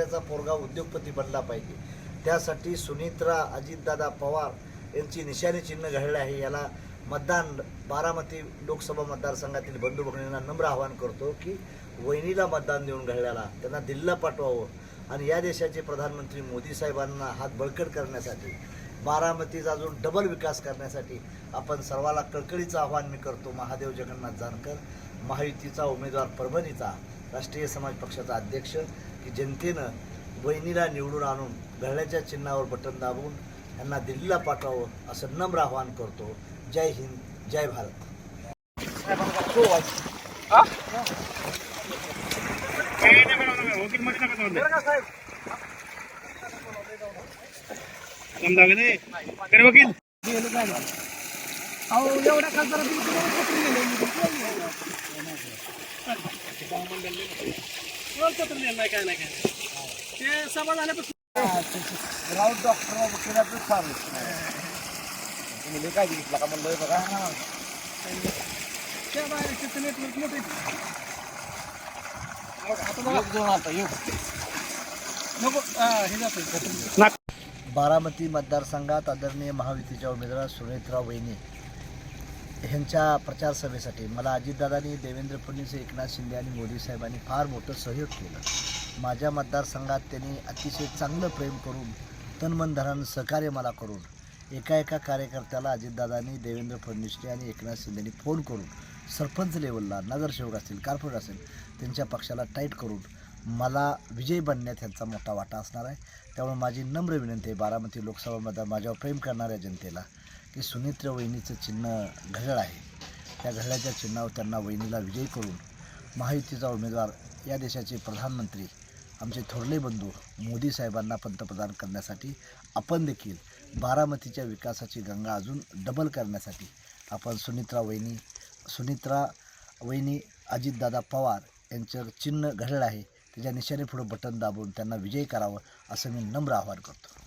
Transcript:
त्याचा पोरगा उद्योगपती बनला पाहिजे। त्यासाठी सुनित्रा अजितदादा पवार यांची निशाणी चिन्ह घडले आहे। याला मतदान बारामती लोकसभा मतदारसंघातील बंधू भगिनींना नम्र आवाहन करतो की वहिनीला मतदान देऊन घड्याला त्यांना दिल्लीला पाठवावं आणि या देशाचे प्रधानमंत्री मोदी साहेबांना हात बळकट करण्यासाठी बारामतीचा अजून डबल विकास करण्यासाठी आपण सर्वाला कळकळीचं आवाहन मी करतो। महादेव जगन्नाथ जानकर महायुतीचा उमेदवार परभणीचा राष्ट्रीय समाज पक्षाचा अध्यक्ष की जनतेनं वहिनीला निवडून आणून घड्याच्या चिन्हावर बटन दाबून यांना दिल्लीला पाठवावं असं नम्र आवाहन करतो। जय हिंद, जय भारत। वकील काय नाही ते सभा झाल्यापासून राऊत डॉक्टर वकिलाचं फार तुम्ही काय घेतला का म्हणलं बघा त्या बाहेर नेटवर्क मोठे बारामती मतदारसंघात आदरणीय महायुतीच्या उमेदवार सुनेत्रा वहिनी यांच्या प्रचार सभेसाठी मला अजितदादांनी, देवेंद्र फडणवीस, एकनाथ शिंदे आणि मोदी साहेबांनी फार मोठं सहयोग केलं। माझ्या मतदारसंघात त्यांनी अतिशय चांगलं प्रेम करून तनमन धनानं सहकार्य मला करून एका कार्यकर्त्याला अजितदादांनी, देवेंद्र फडणवीसने आणि एकनाथ शिंदेनी फोन करून सरपंच लेवलला नगरसेवक असतील, कॉर्पोरेट असेल त्यांच्या पक्षाला टाईट करून मला विजयी बनण्यात ह्यांचा मोठा वाटा असणार आहे। त्यामुळे माझी नम्र विनंती आहे बारामती लोकसभा मतदार माझ्यावर प्रेम करणाऱ्या जनतेला की सुनित्रा वहिनीचं चिन्ह घड्याळ आहे, त्या घड्याळाच्या चिन्हावर त्यांना वहिनीला विजयी करून महायुतीचा उमेदवार या देशाचे प्रधानमंत्री आमचे थोरले बंधू मोदी साहेबांना पंतप्रधान करण्यासाठी आपण देखील बारामतीच्या विकासाची गंगा अजून डबल करण्यासाठी आपण सुनित्रा वहिनी अजितदादा पवार यांचं चिन्ह घड्याळ आहे त्याच्या निशाणे पुढे बटन दाबून त्यांना विजयी करावं असं मी नम्र आवाहन करतो।